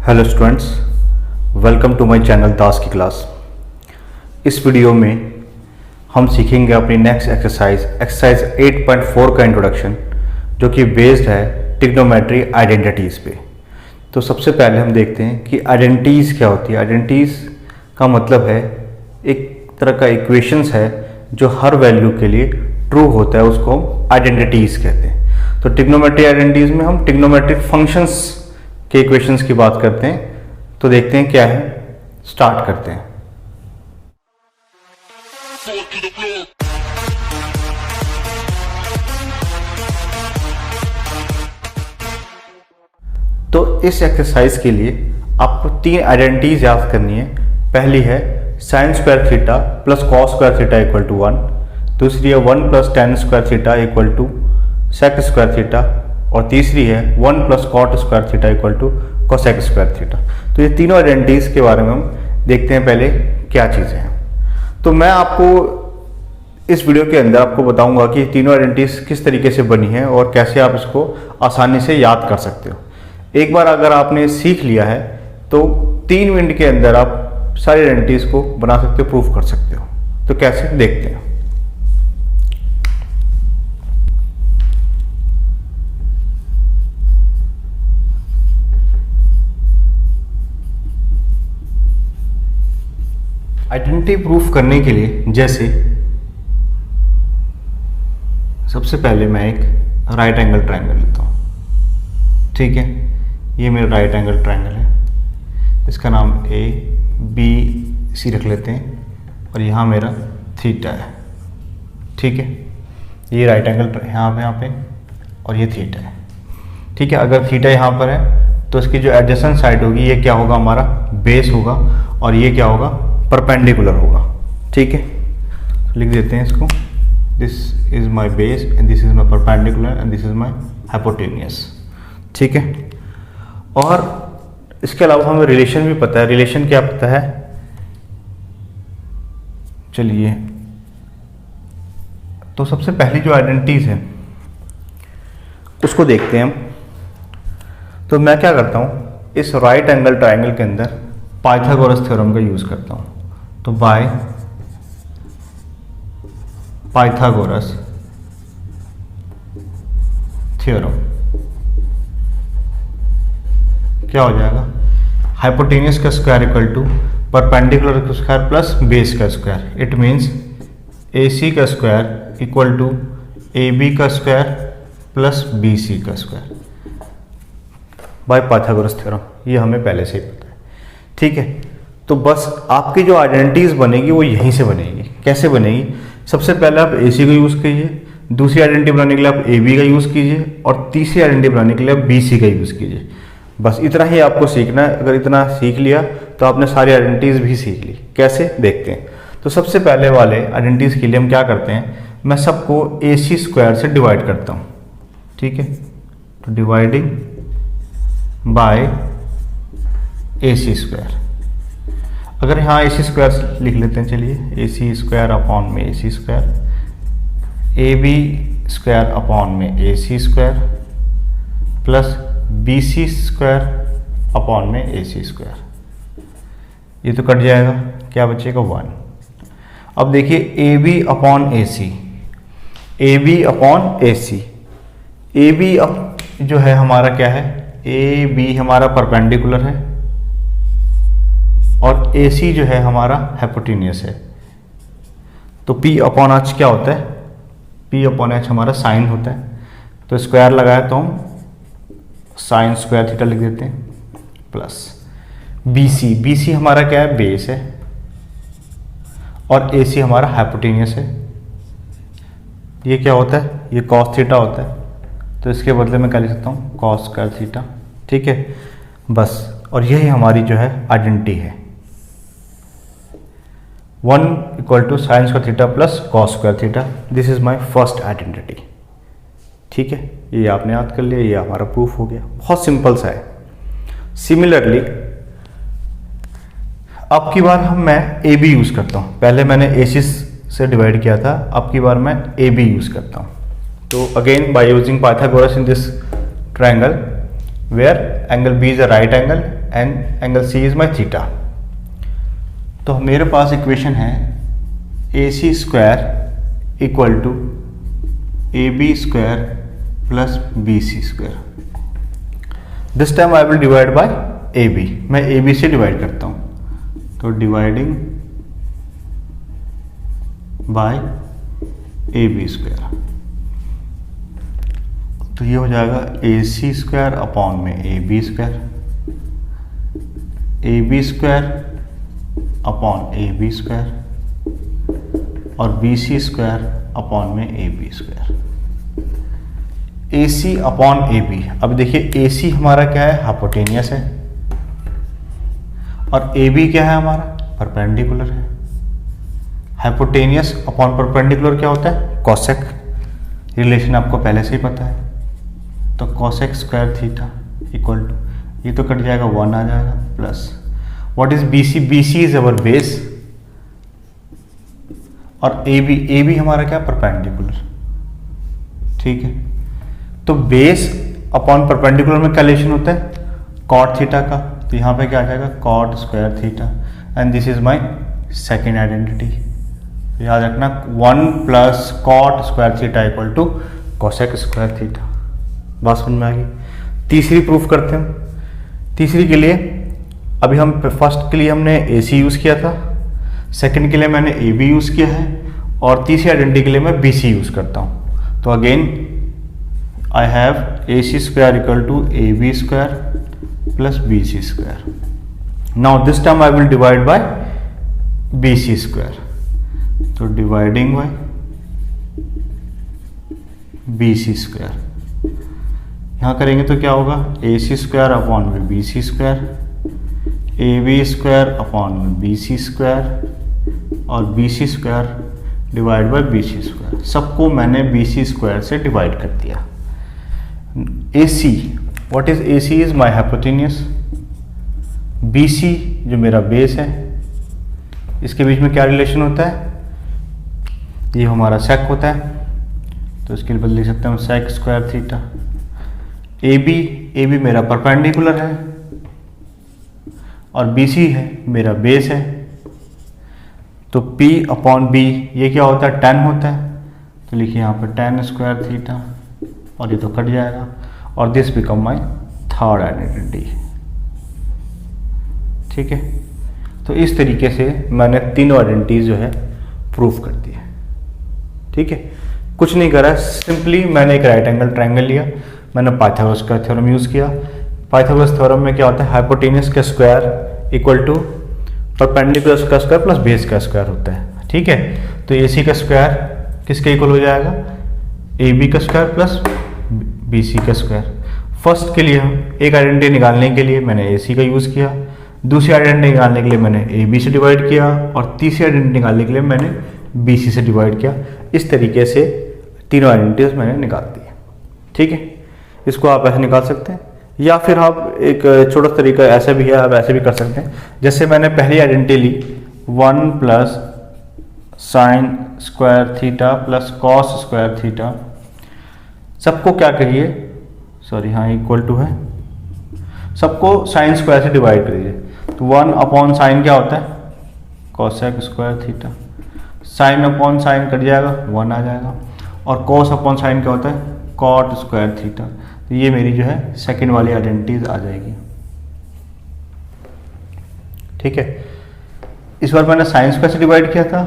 Hello students, welcome to my channel Das की class. इस video में हम सीखेंगे अपनी नेक्स्ट एक्सरसाइज 8.4 का इंट्रोडक्शन, जो कि बेस्ड है ट्रिग्नोमेट्री आइडेंटिटीज़ पे। तो सबसे पहले हम देखते हैं कि आइडेंटिटीज़ क्या होती है। आइडेंटिटीज़ का मतलब है एक तरह का इक्वेशंस है जो हर वैल्यू के लिए ट्रू होता है, उसको हम आइडेंटिटीज़ कहते हैं। तो ट्रिग्नोमेट्री आइडेंटिटीज़ में हम ट्रिग्नोमेट्रिक फंक्शंस के इक्वेशंस की बात करते हैं। तो देखते हैं क्या है, स्टार्ट करते हैं। तो इस एक्सरसाइज के लिए आपको तीन आइडेंटिटीज याद करनी है। पहली है sine square theta plus cos square theta equal to 1। दूसरी है 1 plus tan square theta equal to sec square theta. और तीसरी है 1 plus cot square theta equal to cosec square theta. तो ये तीनों आइडेंटिटीज के बारे में हम देखते हैं पहले क्या चीज़ें हैं। तो मैं आपको इस वीडियो के अंदर आपको बताऊंगा कि तीनों आइडेंटिटीज किस तरीके से बनी है और कैसे आप इसको आसानी से याद कर सकते हो। एक बार अगर आपने सीख लिया है तो 3 मिनट के अंदर आप सारी आइडेंटिटीज को बना सकते हो, प्रूफ कर सकते हो। तो कैसे, देखते हैं। आइडेंटिटी प्रूफ करने के लिए जैसे सबसे पहले मैं एक राइट एंगल ट्रायंगल लेता हूँ। ठीक है, ये मेरा राइट एंगल ट्रायंगल है, इसका नाम ए बी सी रख लेते हैं और यहाँ मेरा थीटा है। ठीक है, ये राइट एंगल यहाँ पे और ये थीटा है। ठीक है, अगर थीटा यहाँ पर है तो इसकी जो एडजेसेंट साइड होगी ये क्या होगा, हमारा बेस होगा, और ये क्या होगा, परपेंडिकुलर होगा। ठीक है, लिख देते हैं इसको, this is my base and this is my perpendicular and this is my hypotenuse. ठीक है, और इसके अलावा हमें रिलेशन भी पता है। रिलेशन क्या पता है, चलिए तो सबसे पहली जो आइडेंटिटीज है उसको देखते हैं हम। तो मैं क्या करता हूँ, इस राइट एंगल ट्रायंगल के अंदर पाइथागोरस थ्योरम का यूज करता हूँ। तो बाय पाइथागोरस थ्योरम क्या हो जाएगा, हाइपोटेनियस का स्क्वायर इक्वल टू परपेंडिकुलर का स्क्वायर प्लस बेस का square. It means A C का square equal to A B का स्क्वायर प्लस बी सी का स्क्वायर बाय पाइथागोरस थ्योरम। ये हमें पहले से ही पता है। ठीक है, तो बस आपकी जो आइडेंटिटीज बनेगी वो यहीं से बनेगी। कैसे बनेगी, सबसे पहले आप ए सी का यूज़ कीजिए, दूसरी आइडेंटिटी बनाने के लिए आप ए बी का यूज़ कीजिए, और तीसरी आइडेंटिटी बनाने के लिए आप बी सी का यूज़ कीजिए। बस इतना ही आपको सीखना है। अगर इतना सीख लिया तो आपने सारी आइडेंटिटीज भी सीख ली। कैसे, देखते हैं। तो सबसे पहले वाले आइडेंटिटीज के लिए हम क्या करते हैं, मैं सबको ए सी स्क्वायर से डिवाइड करता हूँ। ठीक है, तो dividing by A C square. अगर यहाँ ए सी स्क्वायर लिख लेते हैं, चलिए ए सी स्क्वायर अपॉन में A C square, A B square upon में A C square plus B C square upon में ए सी स्क्वायर। ये तो कट जाएगा, क्या बचेगा, 1। अब देखिए A B upon A C, A B upon A C. A B जो है हमारा क्या है, ए बी हमारा परपेंडिकुलर है और ए सी जो है हमारा हाइपोटेनियस है। तो P अपॉन एच क्या होता है, P अपॉन एच हमारा साइन होता है। तो स्क्वायर लगाया तो हम साइन स्क्वायर थीटा लिख देते हैं प्लस बी सी हमारा क्या है, बेस है, और ए सी हमारा हाइपोटेनियस है। ये क्या होता है, ये कॉस थीटा होता है। तो इसके बदले में क्या लिख सकता हूँ, कॉस स्क्वायर थीटा। ठीक है, बस, और यही हमारी जो है आइडेंटिटी है, 1 equal to sine square theta plus cos square theta. This is my first identity. ठीक है, ये आपने याद कर लिया, ये हमारा प्रूफ हो गया। बहुत सिंपल सा है। सिमिलरली अब की बार मैं ए बी यूज करता हूँ। पहले मैंने ए सी से डिवाइड किया था, अब की बार मैं ए बी यूज करता हूँ। तो again by using Pythagoras in this triangle where angle B is a right angle and angle C is my theta. तो मेरे पास इक्वेशन है A C square equal to A B square plus B C square. This time I will divide by A B, मैं A B से divide करता हूँ, तो dividing by A B square, तो ये हो जाएगा ए सी स्क्वायर अपॉन में A B square, A B square upon A B square और बी सी स्क्वायर अपॉन में A B square. A C upon A B, अब देखिए ए सी हमारा क्या है, हाइपोटेनियस है, और ए बी क्या है हमारा, परपेंडिकुलर है। हाइपोटेनियस अपॉन परपेंडिकुलर क्या होता है, कॉसेक। रिलेशन आपको पहले से ही पता है, तो cosec square theta equal to, ये तो कट जाएगा 1 आ जाएगा, plus what is B C, B C is our base, और ए बी हमारा क्या, परपेंडिकुलर। ठीक है, तो बेस अपॉन परपेंडिकुलर में क्या रिलेशन होता है, कॉट थीटा का, तो यहाँ पे क्या आ जाएगा, cot square theta, and this is my second identity. याद रखना 1 plus cot square theta equal to cosec square theta. बात समझ में आ गई। तीसरी प्रूफ करते हैं। तीसरी के लिए अभी हम फर्स्ट के लिए हमने ए सी यूज़ किया था, सेकंड के लिए मैंने ए बी यूज़ किया है, और तीसरी आइडेंटिटी के लिए मैं बी सी यूज़ करता हूँ। तो again I have A C square equal to A B square plus B C square. Now this time I will divide by B C square, तो dividing by B C square, यहाँ करेंगे तो क्या होगा, A C square upon में B C square, A B square upon में B C square और B C square divide by B C square. सबको मैंने बी सी स्क्वायर से डिवाइड कर दिया। A C, what is A C, is my hypotenuse, B C जो मेरा base है, इसके बीच में क्या रिलेशन होता है, ये हमारा सेक होता है, तो इसके लिए बदल लिख सकते हैं sec square theta. A B मेरा परपेंडिकुलर है और बी सी है मेरा बेस है, तो P अपॉन बी ये क्या होता है, 10 होता है, तो लिखिए यहाँ पर 10 स्क्वायर थीटा, और ये तो कट जाएगा, और this become my third identity. ठीक है, तो इस तरीके से मैंने तीनों आइडेंटिटीज जो है प्रूफ कर दी है। ठीक है, कुछ नहीं करा, सिंपली मैंने एक राइट एंगल ट्रायंगल लिया, मैंने पाइथागोरस का थ्योरम यूज़ किया। पाइथागोरस थ्योरम में क्या होता है, हाइपोटेनियस का स्क्वायर इक्वल टू परपेंडिकुलर का स्क्वायर प्लस बेस का स्क्वायर होता है। ठीक है, तो ए सी का स्क्वायर किसके इक्वल हो जाएगा, ए बी का स्क्वायर प्लस बी सी का स्क्वायर। फर्स्ट के लिए एक आइडेंटिटी निकालने के लिए मैंने ए सी का यूज़ किया, दूसरी आइडेंटिटी निकालने के लिए मैंने ए बी से डिवाइड किया, और तीसरी आइडेंटिटी निकालने के लिए मैंने बी सी से डिवाइड किया। इस तरीके से तीनों आइडेंटिटीज मैंने निकाल दी। ठीक है, इसको आप ऐसे निकाल सकते हैं, या फिर आप एक छोटा तरीका ऐसा भी है, आप ऐसे भी कर सकते हैं। जैसे मैंने पहली आइडेंटिटी ली 1 plus sign square theta plus cos square theta, सबको क्या करिए, सॉरी हाँ इक्वल टू है, सबको साइन स्क्वायर से डिवाइड करिए। तो 1 अपॉन साइन क्या होता है, cosec square theta, sine upon sine cut जाएगा 1 आ जाएगा, और कॉस अपॉन साइन क्या होता है, कॉट स्क्वायर थीटा। तो ये मेरी जो है सेकंड वाली आइडेंटिटीज आ जाएगी। ठीक है, इस बार मैंने साइन स्क्वायर से डिवाइड किया था,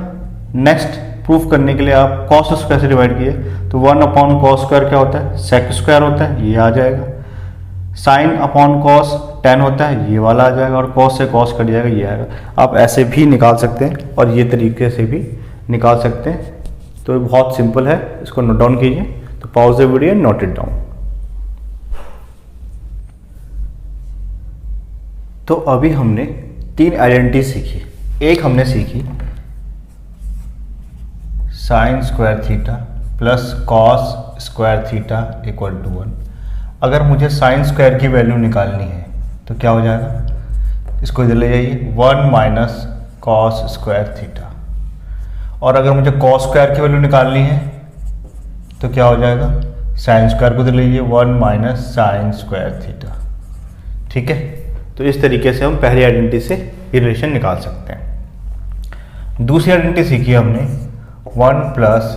नेक्स्ट प्रूफ करने के लिए आप कॉस स्क्वायर से डिवाइड किए, तो 1 अपॉन कॉस स्क्वायर क्या होता है, सेक स्क्वायर होता है, ये आ जाएगा। साइन अपॉन कॉस 10 होता है, ये वाला आ जाएगा, और कॉस से कॉस कट जाएगा, ये आएगा। आप ऐसे भी निकाल सकते हैं और ये तरीके से भी निकाल सकते हैं, तो बहुत सिंपल है, इसको नोट डाउन कीजिए। तो pause the video and note it down. तो अभी हमने 3 आइडेंटिटी सीखी। एक हमने सीखी sine square theta plus cos square theta equal to 1। अगर मुझे साइन स्क्वायर की वैल्यू निकालनी है तो क्या हो जाएगा, इसको इधर ले जाइए, 1 माइनस कॉस स्क्वायर थीटा। और अगर मुझे कॉस स्क्वायर की वैल्यू निकालनी है तो क्या हो जाएगा, साइन स्क्वायर को इधर लीजिए, 1 माइनस साइन स्क्वायर थीटा। ठीक है, तो इस तरीके से हम पहली आइडेंटिटी से ये रिलेशन निकाल सकते हैं। दूसरी आइडेंटिटी सीखी हमने 1 plus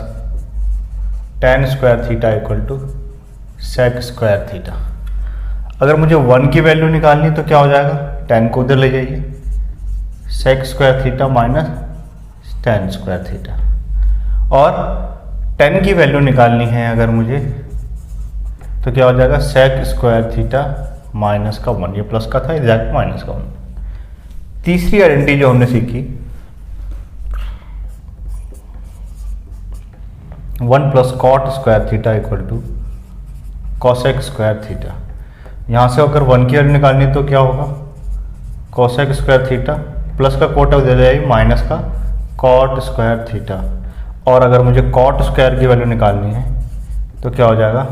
tan square theta equal to sec square theta. अगर मुझे 1 की वैल्यू निकालनी तो क्या हो जाएगा, tan को उधर ले जाइए, sec square theta minus tan square theta. और tan की वैल्यू निकालनी है अगर मुझे तो क्या हो जाएगा, sec स्क्वायर थीटा माइनस का 1, ये प्लस का था, एग्जैक्ट माइनस का 1। तीसरी आइडेंटिटी जो हमने सीखी 1 plus cot square theta equal to cosec square theta. यहाँ से अगर 1 की वैल्यू निकालनी तो क्या होगा, कॉसेक स्क्वायर थीटा प्लस का कॉट दे जाएगी माइनस का कॉट स्क्वायर थीटा। और अगर मुझे कॉट स्क्वायर की वैल्यू निकालनी है तो क्या हो जाएगा,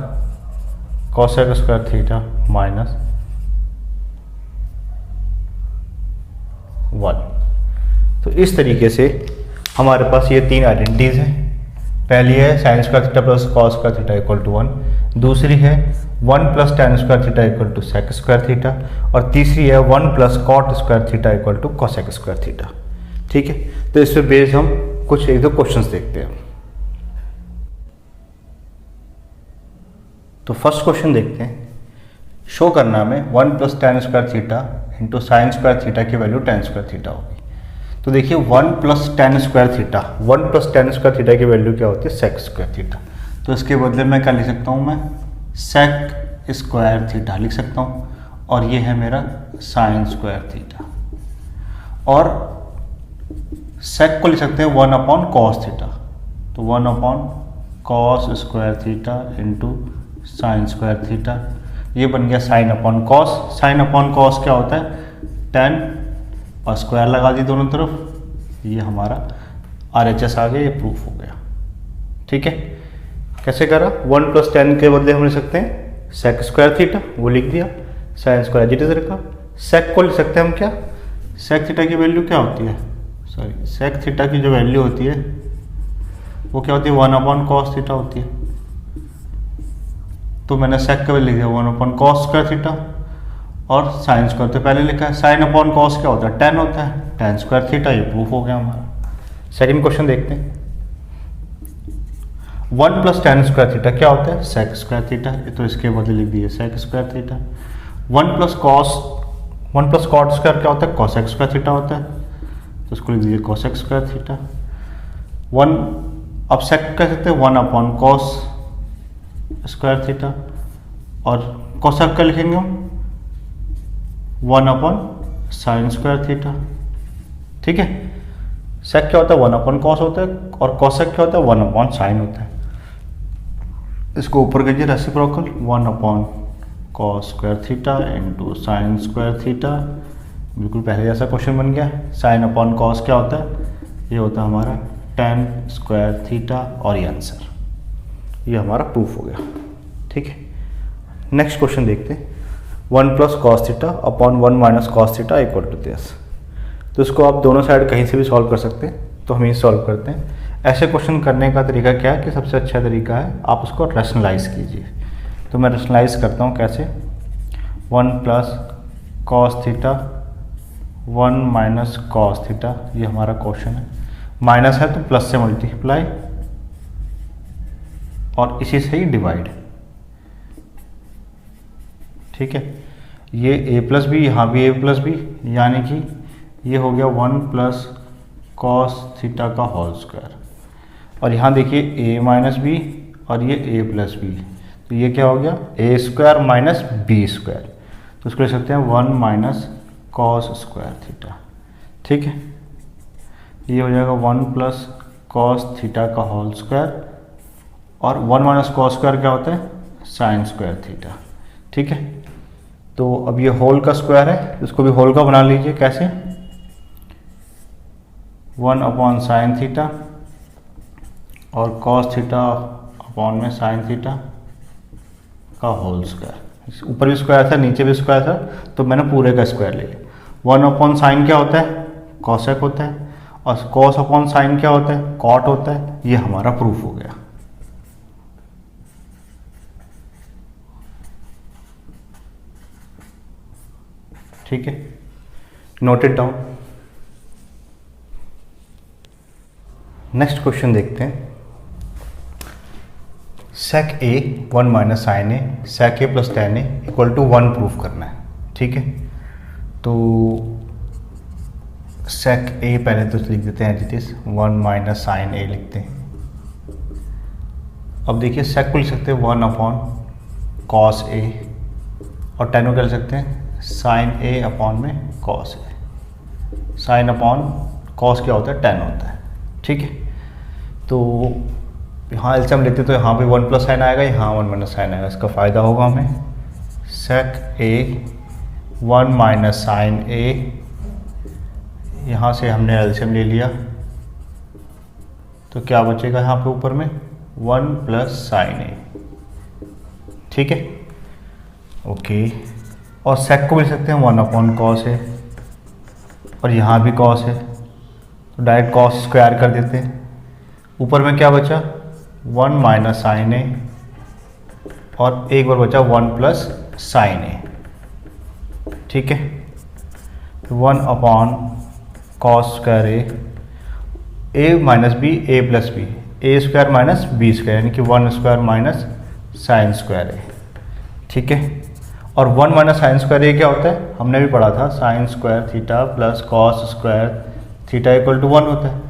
कॉसेक स्क्वायर थीटा माइनस 1। तो इस तरीके से हमारे पास ये 3 आइडेंटिटीज हैं। पहली है sine square theta plus cos square theta equal to 1, दूसरी है 1 plus tan square theta equal to sec square theta, और तीसरी है 1 plus cot square theta equal to cosec square theta. ठीक है, तो इस पर बेस्ड हम कुछ 1-2 क्वेश्चंस देखते हैं। तो फर्स्ट क्वेश्चन देखते हैं। शो करना में 1 plus tan square theta into sine square theta की वैल्यू tan स्क्वायर थीटा होगी। तो देखिए 1 plus tan square theta, 1 plus tan square theta की वैल्यू क्या होती है, सेक स्क्वायर थीटा। तो इसके बदले मैं क्या लिख सकता हूँ, मैं सेक स्क्वायर थीटा लिख सकता हूँ, और ये है मेरा साइन स्क्वायर थीटा। और सेक को लिख सकते हैं 1 अपॉन कॉस थीटा, तो 1 upon cos square theta into sine square theta. ये बन गया sine upon cos. Sine upon cos क्या होता है, tan, और स्क्वायर लगा दी दोनों तरफ, ये हमारा RHS आ गया, ये प्रूफ हो गया। ठीक है, कैसे करा, 1 प्लस tan के बदले हम लिख सकते हैं सेक स्क्वायर थीटा, वो लिख दिया, साइन स्क्वायर जीटा रखा। सेक को लिख सकते हैं हम क्या, सेक थीटा की वैल्यू क्या होती है, सॉरी सेक थीटा की जो वैल्यू होती है वो क्या होती है, 1 अपॉन कॉस थीटा होती है। तो मैंने सेक का वैल्यू लिख दिया 1 अपॉन कॉस स्क्वायर थीटा, और साइन स्क्वायर तो पहले लिखा है, साइन अपॉन कॉस क्या होता है, tan होता है, tan स्क्वायर थीटा, ये प्रूफ हो गया हमारा। सेकंड क्वेश्चन देखते हैं। 1 प्लस tan स्क्वायर थीटा क्या होता है, सेक स्क्वायर थीटा, तो इसके बदले लिख दिए sec square theta. 1 plus cot square क्या होता है, कॉसेक स्क्वायर थीटा होता है, तो इसको लिख दीजिए कॉसेक स्क्वायर थीटा। 1 अब सेक कह सकते हैं 1 अपॉन कॉस स्क्वायर थीटा, और कॉसेक का लिखेंगे हम 1 अपॉन साइन स्क्वायर थीटा। ठीक है, सेक क्या होता है 1 अपॉन कॉस होता है, और कॉसेक क्या होता है 1 अपॉन साइन होता है। इसको ऊपर कीजिए reciprocal, 1 upon cos square theta into sine square theta, बिल्कुल पहले जैसा क्वेश्चन बन गया। साइन अपॉन कॉस क्या होता है, ये होता है हमारा tan स्क्वायर थीटा, और ये आंसर, ये हमारा प्रूफ हो गया। ठीक है, नेक्स्ट क्वेश्चन देखते हैं। 1 plus cos theta upon 1 minus cos theta equal to this. तो इसको आप दोनों साइड कहीं से भी सॉल्व कर सकते हैं, तो हम ये सॉल्व करते हैं। ऐसे क्वेश्चन करने का तरीका क्या है कि सबसे अच्छा तरीका है आप उसको रैशनलाइज कीजिए। तो मैं रैशनलाइज करता हूँ कैसे, 1 plus cos theta 1 minus cos theta, ये हमारा क्वेश्चन है। माइनस है तो प्लस से मल्टीप्लाई, और इसी से ही डिवाइड। ठीक है, ये a प्लस बी, यहाँ भी a प्लस बी, यानी कि ये हो गया 1 प्लस कॉस थीटा का होल स्क्वायर। और यहाँ देखिए a माइनस बी, और ये a प्लस बी, तो ये क्या हो गया a square minus B square. तो इसको लिख सकते हैं 1 माइनस कॉस स्क्वायर थीटा। ठीक है, ये हो जाएगा 1 प्लस कॉस थीटा का होल स्क्वायर, और 1 माइनस कॉस स्क्वायर क्या होता है, साइन स्क्वायर थीटा। ठीक है, तो अब ये होल का स्क्वायर है, इसको भी होल का बना लीजिए। कैसे, 1 अपॉन साइन थीटा और कॉस थीटा अपॉन में साइन थीटा का होल स्क्वायर। ऊपर भी स्क्वायर था, नीचे भी स्क्वायर था, तो मैंने पूरे का स्क्वायर ले लिया। 1 अपॉन साइन क्या होता है, कॉसेक होता है, और कॉस अपॉन साइन क्या होता है, कॉट होता है। ये हमारा प्रूफ हो गया। ठीक है, note it down. Next question देखते हैं। sec a 1 minus sine A sec a plus tan a equal to 1 proof करना है। ठीक है, तो sec a पहले तो लिख देते हैं as it is 1 minus sine a लिखते हैं। अब देखिए sec को लिख सकते हैं 1 अपॉन cos a और tan को क्या लिख सकते हैं साइन a अपॉन में cos a। Sine upon cos क्या होता है, tan होता है। ठीक है, तो यहाँ एलसीएम लेते तो यहाँ पे 1 प्लस साइन आएगा, यहाँ 1 माइनस साइन आएगा। इसका फ़ायदा होगा हमें sec a 1 minus sine a, यहाँ से हमने एलसीएम ले लिया तो क्या बचेगा यहाँ पे ऊपर में 1 प्लस साइन a। ठीक है, ओके, और sec को भी लिख सकते हैं 1 अपॉन कॉस है और यहाँ भी कॉस है तो डायरेक्ट कॉस स्क्वायर कर देते हैं। ऊपर में क्या बचा 1 माइनस साइन ए और एक बार बचा 1 प्लस साइन ए। ठीक है, 1 अपॉन कॉस स्क्वायर ए माइनस बी ए प्लस बी, ए स्क्वायर माइनस बी स्क्वायर यानी कि 1 स्क्वायर माइनस साइन स्क्वायर ए। ठीक है, और 1 माइनस साइन स्क्वायर ए क्या होता है, हमने भी पढ़ा था sine square theta plus cos square theta equal to 1 होता है।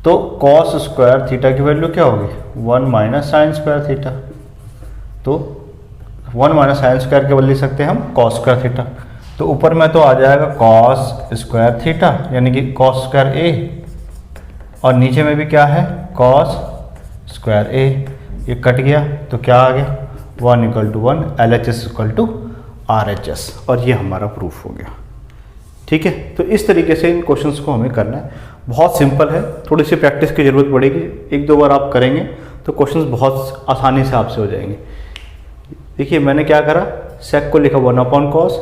तो कॉस स्क्वायर थीटा की वैल्यू क्या होगी 1 माइनस साइन स्क्वायर थीटा, तो 1 माइनस साइन स्क्वायर के बदले लिख सकते हैं हम कॉस स्क्वायर थीटा। तो ऊपर में तो आ जाएगा कॉस स्क्वायर थीटा यानी कि कॉस स्क्वायर ए और नीचे में भी क्या है कॉस स्क्वायर ए। ये कट गया तो क्या आ गया 1 equal to 1 LHS equal to RHS और ये हमारा प्रूफ हो गया। ठीक है, तो इस तरीके से इन क्वेश्चंस को हमें करना है। बहुत सिंपल है, थोड़ी सी प्रैक्टिस की ज़रूरत पड़ेगी, 1-2 बार आप करेंगे तो क्वेश्चंस बहुत आसानी से आपसे हो जाएंगे। देखिए मैंने क्या करा, sec को लिखा 1 अपॉन कॉस,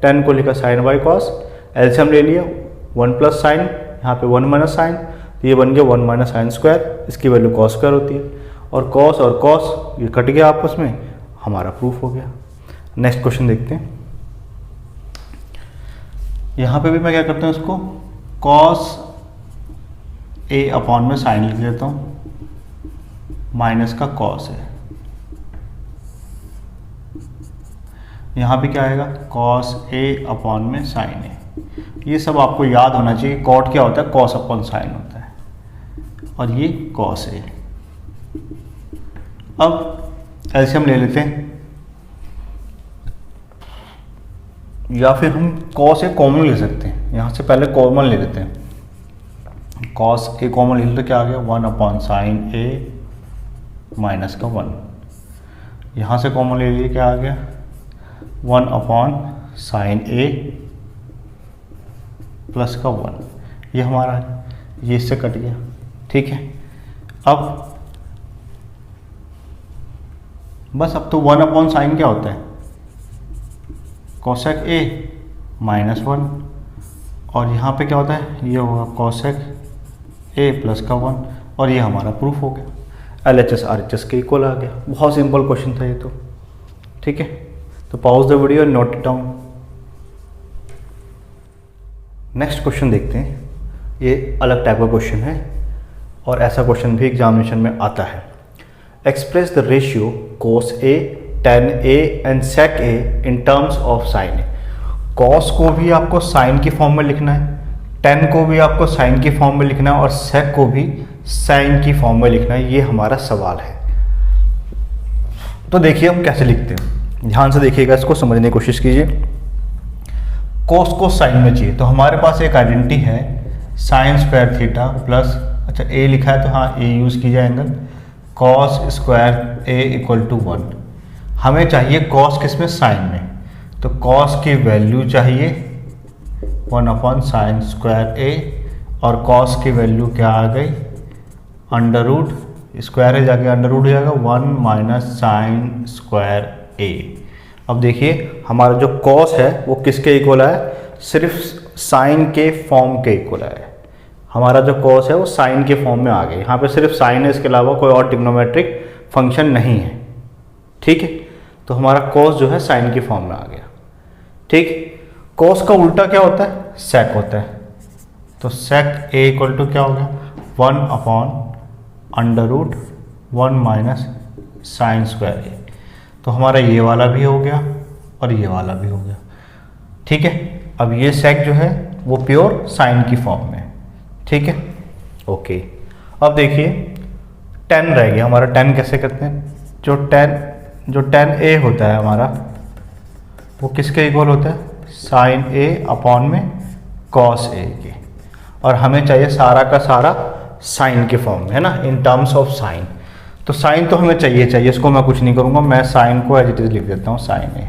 tan को लिखा साइन बाई कॉस, एलसीएम ले लिया 1 प्लस साइन, यहाँ पे 1 माइनस साइन, तो ये बन गया 1 माइनस साइन स्क्वायर, इसकी वैल्यू कॉस स्क्वायर होती है और कॉस ये कट गया आपस में, हमारा प्रूफ हो गया। नेक्स्ट क्वेश्चन देखते हैं। यहाँ पे भी मैं क्या करता हूँ, इसको कॉस ए अपॉन में साइन लिख देता हूँ, माइनस का कॉस है। यहाँ भी क्या आएगा कॉस ए अपॉन में साइन है। ये सब आपको याद होना चाहिए। कॉट क्या होता है, कॉस अपॉन साइन होता है और ये कॉस है। अब एलसीएम ले लेते हैं या फिर हम कॉस ए कॉमन ले सकते हैं। यहाँ से पहले कॉमन ले लेते हैं, कॉस ए कॉमन ले लेते क्या आ गया 1 अपॉन साइन ए माइनस का 1। यहाँ से कॉमन ले लिए क्या आ गया 1 अपॉन साइन ए प्लस का 1, ये हमारा है, ये इससे कट गया। ठीक है, अब बस अब तो 1 अपॉन साइन क्या होता है कोसेक ए माइनस 1 और यहाँ पे क्या होता है ये होगा कोसेक ए प्लस का 1 और ये हमारा प्रूफ हो गया। LHS RHS के इक्वल आ गया। बहुत सिंपल क्वेश्चन था ये तो। ठीक है, तो pause the video and note it down. Next question देखते हैं। ये अलग टाइप का क्वेश्चन है और ऐसा क्वेश्चन भी एग्जामिनेशन में आता है। Express the ratio cos A, tan A and sec A in terms of sin A। cos को भी आपको sin की फॉर्म में लिखना है, tan को भी आपको sin की फॉर्म में लिखना है और sec को भी sin की फॉर्म में लिखना है। ये हमारा सवाल है। तो देखिए हम कैसे लिखते हैं, ध्यान से देखिएगा, इसको समझने की कोशिश कीजिए। cos को sin में चाहिए तो हमारे पास एक आइडेंटिटी है sin स्क्वायर थीटा प्लस, अच्छा a लिखा है तो हाँ a यूज़ की जाएगा, cos square a equal to 1। हमें चाहिए cos किसमें sin में, तो cos की वैल्यू चाहिए 1 अपॉन साइन स्क्वायर a और cos की वैल्यू क्या आ गई अंडर रूट, स्क्वायर है जाके अंडर रूट हो जाएगा 1 माइनस साइन स्क्वायर a। अब देखिए हमारा जो cos है वो किसके इक्वल है, सिर्फ साइन के फॉर्म के इक्वल है। हमारा जो cos है वो साइन के फॉर्म में आ गया। यहाँ पे सिर्फ साइन है, इसके अलावा कोई और ट्रिग्नोमेट्रिक फंक्शन नहीं है। ठीक है, तो हमारा cos जो है साइन के फॉर्म में आ गया। ठीक, कॉस का उल्टा क्या होता है, सेक होता है। तो सेक ए इक्वल टू क्या हो गया, 1/√1 माइनस साइन स्क्वायर ए। तो हमारा ये वाला भी हो गया और ये वाला भी हो गया। ठीक है, अब ये सेक जो है वो प्योर साइन की फॉर्म में है। ठीक है, ओके। अब देखिए 10 रह गया हमारा। 10 कैसे करते हैं, जो 10a होता है हमारा वो किसके इक्वल होता है, साइन a अपॉन में कॉस a के। और हमें चाहिए सारा का सारा साइन के फॉर्म में, है ना, इन टर्म्स ऑफ साइन। तो साइन तो हमें चाहिए, इसको मैं कुछ नहीं करूँगा, मैं साइन को एज इट इज लिख देता हूँ साइन a।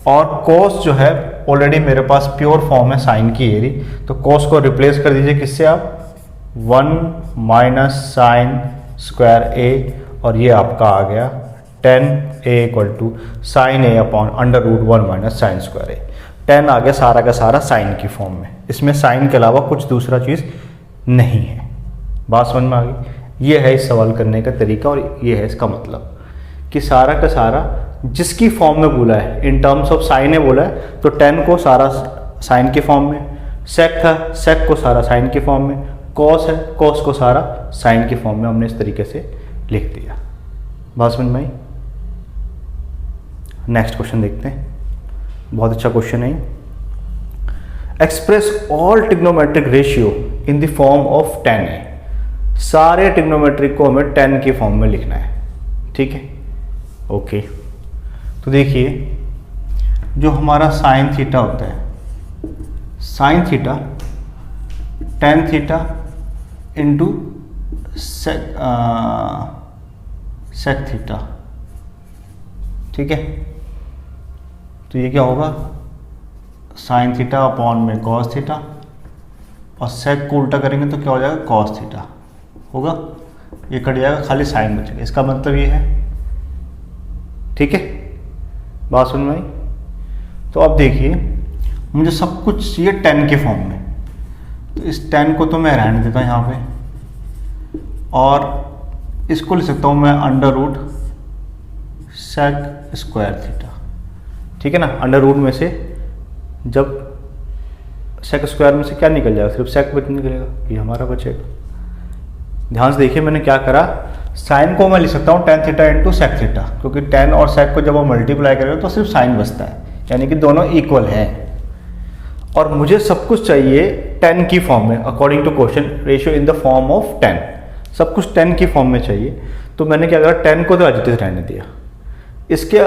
और कॉस जो है ऑलरेडी मेरे पास प्योर फॉर्म है साइन की एरी, तो कॉस को रिप्लेस कर दीजिए किससे आप, 1 माइनस साइन स्क्वायर ए, और ये आपका आ गया 10a equal to sine A upon √1 minus sine square A. 10 आ गया सारा का सारा साइन की फॉर्म में, इसमें साइन के अलावा कुछ दूसरा चीज़ नहीं है। बात समझ में आ गई। ये है इस सवाल करने का तरीका और ये है इसका मतलब कि सारा का सारा जिसकी फॉर्म में बोला है, इन टर्म्स ऑफ साइन है बोला है, तो 10 को सारा साइन के फॉर्म में, सेक था सेक को सारा साइन के फॉर्म में, कॉस है कॉस को सारा साइन के फॉर्म में हमने इस तरीके से लिख दिया। बात समझ में आई। नेक्स्ट क्वेश्चन देखते हैं, बहुत अच्छा क्वेश्चन है। Express all trigonometric ratio in the form of 10a। सारे ट्रिग्नोमेट्रिक को हमें 10 की फॉर्म में लिखना है। ठीक है, ओके। तो देखिए जो हमारा साइन थीटा होता है, sine theta tan theta into sec theta. ठीक है, तो ये क्या होगा, साइन थीटा अपॉन में कॉस थीटा, और सेक को उल्टा करेंगे तो क्या हो जाएगा, कॉस थीटा होगा। ये कट जाएगा, खाली साइन बचेगा। इसका मतलब ये है। ठीक है, बात सुन में आई। तो अब देखिए मुझे सब कुछ चाहिए 10 के फॉर्म में, तो इस 10 को तो मैं रहने देता हूँ यहाँ पे, और इसको लिख सकता हूँ मैं √ सेक स्क्वायर थीटा। ठीक है ना, √ में से जब सेक स्क्वायर में से क्या निकल जाएगा, सिर्फ सेक बच निकलेगा, ये हमारा बचेगा। ध्यान से देखिए मैंने क्या करा, साइन को मैं लिख सकता हूँ tan theta into sec theta, क्योंकि tan और सेक को जब हम मल्टीप्लाई करेंगे तो सिर्फ साइन बचता है, यानी कि दोनों इक्वल हैं। और मुझे सब कुछ चाहिए 10 की फॉर्म में, according to question ratio in the form of 10। सब कुछ 10 की फॉर्म में चाहिए, तो मैंने क्या करा, 10 को तो एज इट इज रहने दिया, इसके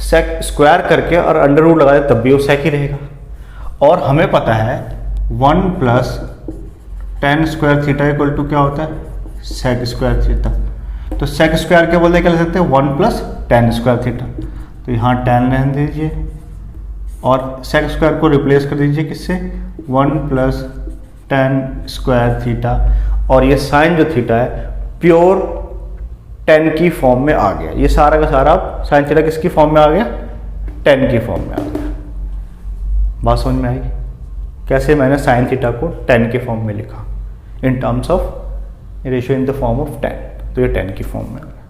सेक स्क्वायर करके और √ लगा दिया, तब भी वो सेक ही रहेगा। और हमें पता है 1 + tan square theta equal to क्या होता है, सेक स्क्वायर थीटा। तो सेक स्क्वायर के बोलते क्या लिख सकते हैं, 1 + tan स्क्वायर थीटा। तो यहाँ tan रहने दीजिए और सेक स्क्वायर को रिप्लेस कर दीजिए किससे, 1 + tan स्क्वायर थीटा। और ये साइन जो थीटा है प्योर 10 की फॉर्म में आ गया। ये सारा का सारा साइन थीटा किसकी फॉर्म में आ गया, 10 की फॉर्म में आ गया। बात समझ में आएगी कैसे मैंने साइन थीटा को 10 के फॉर्म में लिखा, in terms of ratio in the form of 10। तो ये 10 की फॉर्म में आ गया।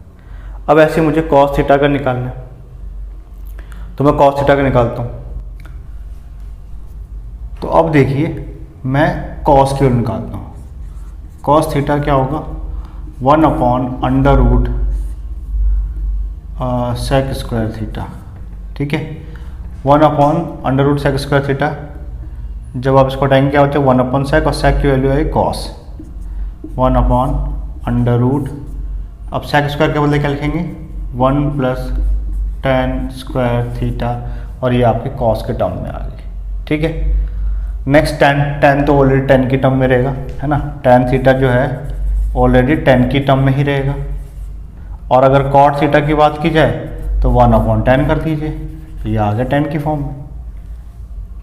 अब ऐसे मुझे कॉस थीटा का निकालना है, तो मैं कॉस थीटा का निकालता हूँ। तो अब देखिए मैं कॉस की ओर निकालता हूँ। कॉस थीटा क्या होगा, 1/√ सेक स्क्वायर थीटा। ठीक है, 1/√ सेक स्क्वायर थीटा। जब आप इसको हटाएंगे क्या होता है, 1 सेक, और सेक की वैल्यू है कॉस, 1/√ अब सेक स्क्वायर के बदले क्या लिखेंगे, 1 + tan स्क्वायर थीटा, और ये आपके कॉस के टर्म में आ गई। ठीक है, नेक्स्ट tan तो ऑलरेडी 10 की टर्म में रहेगा, है ना, tan थीटा जो है ऑलरेडी 10 की टर्म में ही रहेगा। और अगर कॉट थीटा की बात की जाए तो 1/10 कर दीजिए, तो ये आ गया 10 की फॉर्म में।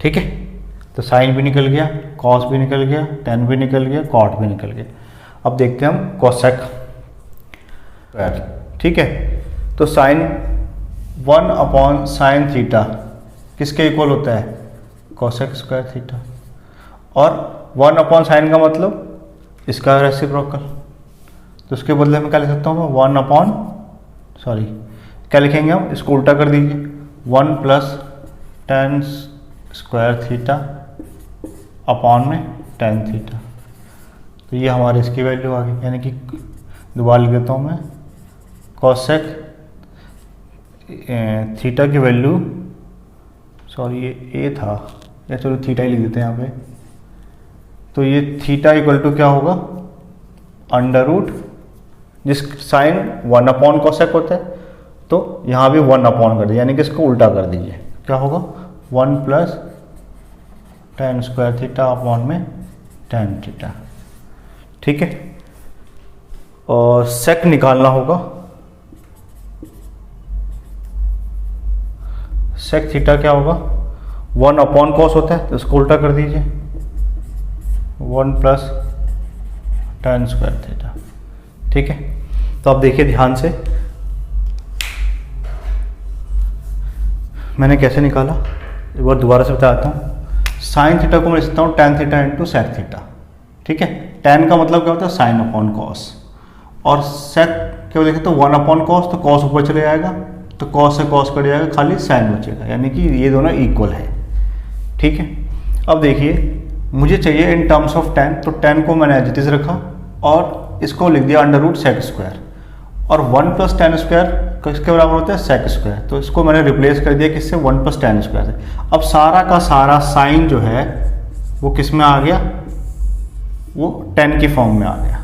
ठीक है, तो साइन भी निकल गया, कॉस भी निकल गया, tan भी निकल गया, कॉट भी निकल गया। अब देखते हैं हम कोसेक। ठीक है, तो साइन 1/sin थीटा किसके इक्वल होता है, कोसेक स्क्वायर थीटा। और 1/sin का मतलब इसका रेसिप्रोकल, तो उसके बदले में क्या लिख सकता हूँ मैं, क्या लिखेंगे हम, इसको उल्टा कर दीजिए, 1 + tan स्क्वायर थीटा अपॉन में टेन थीटा। तो ये हमारे इसकी वैल्यू आ गई, यानी कि दोबारा लिख देता हूँ मैं, कॉसेक थीटा की वैल्यू, सॉरी ये ए था, या चलो थीटा ही लिख देते हैं यहाँ पे। तो ये थीटा इक्वल टू क्या होगा, अंडर रूट, जिस साइन 1 अपॉन कॉसेक होता है, तो यहाँ भी 1 अपॉन कर दीजिए, यानी कि इसको उल्टा कर दीजिए, क्या होगा 1 plus tan square theta upon में टेन थीटा। ठीक है, और सेक निकालना होगा, सेक थीटा क्या होगा, 1 अपॉन कॉस होता है, तो इसको उल्टा कर दीजिए, 1 प्लस टेन स्क्वायर थीटा। ठीक है, तो आप देखिए ध्यान से मैंने कैसे निकाला, एक बार दोबारा से बताता हूँ। साइन थीटा को मैं लिखता हूँ tan theta into sec theta. ठीक है, टेन का मतलब क्या होता है, साइन अपॉन कॉस, और सेक क्या देखें तो 1 अपॉन कॉस, तो कॉस ऊपर चले जाएगा, तो कॉस से कॉस कट जाएगा, खाली साइन बचेगा, यानी कि ये दोनों इक्वल है। ठीक है, अब देखिए मुझे चाहिए इन टर्म्स ऑफ टेन, तो टेन को मैंने एज इट इज रखा और इसको लिख दिया अंडर रूट सेक स्क्वायर, और 1 प्लस टेन स्क्वायर किसके बराबर होता है, सेक स्क्वायर, तो इसको मैंने रिप्लेस कर दिया किससे, 1 प्लस टेन स्क्वायर से। अब सारा का सारा साइन जो है वो किस में आ गया, वो टेन की फॉर्म में आ गया।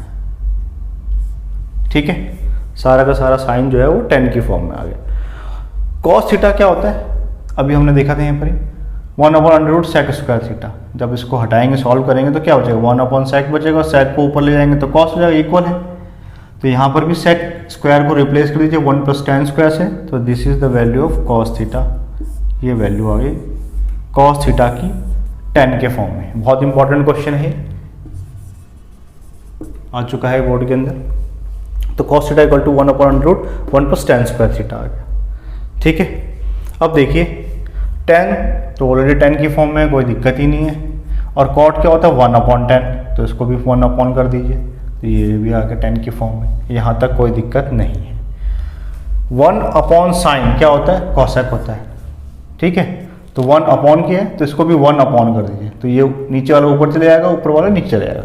ठीक है, सारा का सारा साइन जो है वो टेन की फॉर्म में आ गया। कॉस थीटा क्या होता है, अभी हमने देखा था यहाँ पर ही, 1 upon under root sec square theta. जब इसको हटाएंगे सॉल्व करेंगे तो क्या बचेगा, 1 अपॉन सेक बचेगा, सेक को ऊपर ले जाएंगे तो कॉस हो जाएगा, इक्वल है। तो यहाँ पर भी सेक स्क्वायर को रिप्लेस कर दीजिए 1 प्लस टेन स्क्वायर से, तो this is the value of cos theta, ये वैल्यू आ गई कॉस थीटा की टेन के फॉर्म में। बहुत इंपॉर्टेंट क्वेश्चन है, आ चुका है बोर्ड के अंदर। तो cos theta equal to 1 upon under root 1 plus tan square theta आ गया। ठीक है, अब देखिए टेन तो ऑलरेडी टेन की फॉर्म में, कोई दिक्कत ही नहीं है, और कॉट क्या होता है 1 अपॉन टेन, तो इसको भी 1 अपॉन कर दीजिए, तो ये भी आ गया टेन की फॉर्म में, यहाँ तक कोई दिक्कत नहीं है। 1 अपॉन साइन क्या होता है, कॉसेक होता है। ठीक है, तो 1 अपॉन की है, तो इसको भी 1 अपॉन कर दीजिए, तो ये नीचे वाला ऊपर चले जाएगा, ऊपर वाला नीचे चले जाएगा,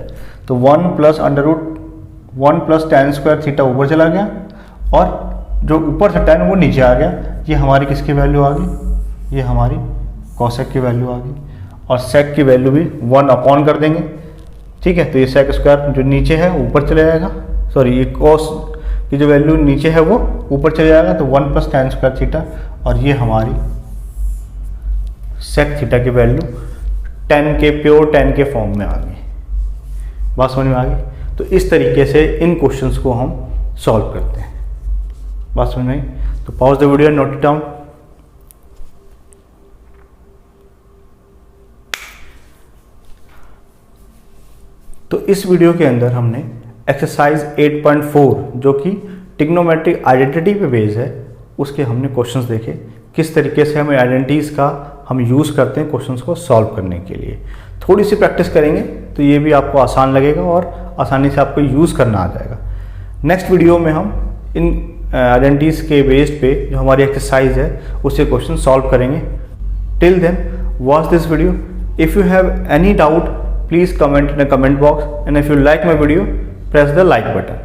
तो 1 plus under root 1 plus tan square theta ऊपर चला गया, और जो ऊपर से टेन वो नीचे आ गया। ये हमारी किसकी वैल्यू आ गई, ये हमारी कॉसेक की वैल्यू आ गई, और सेक की वैल्यू भी 1 अपॉन कर देंगे। ठीक है, तो ये सेक स्क्वायर जो नीचे है ऊपर चले जाएगा, सॉरी ये कॉस की जो वैल्यू नीचे है वो ऊपर चले जाएगा, तो 1 प्लस टेन स्क्वायर थीटा, और ये हमारी सेक थीटा की वैल्यू टेन के प्योर टेन के फॉर्म में आ गई। बात समझ में आ गई। तो इस तरीके से इन क्वेश्चंस को हम सॉल्व करते हैं। बात समझ में आई, तो pause the video, note it down. तो इस वीडियो के अंदर हमने एक्सरसाइज 8.4 जो कि ट्रिग्नोमेट्रिक आइडेंटिटी पे बेस है, उसके हमने क्वेश्चंस देखे, किस तरीके से हमें आइडेंटिटीज़ का हम यूज़ करते हैं क्वेश्चंस को सॉल्व करने के लिए। थोड़ी सी प्रैक्टिस करेंगे तो ये भी आपको आसान लगेगा और आसानी से आपको यूज़ करना आ जाएगा। नेक्स्ट वीडियो में हम इन आइडेंटिटीज़ के बेस्ड पे जो हमारी एक्सरसाइज है उससे क्वेश्चन सॉल्व करेंगे। Till then watch this video. If you have any doubt please comment in the comment box, and if you like my video press the like button.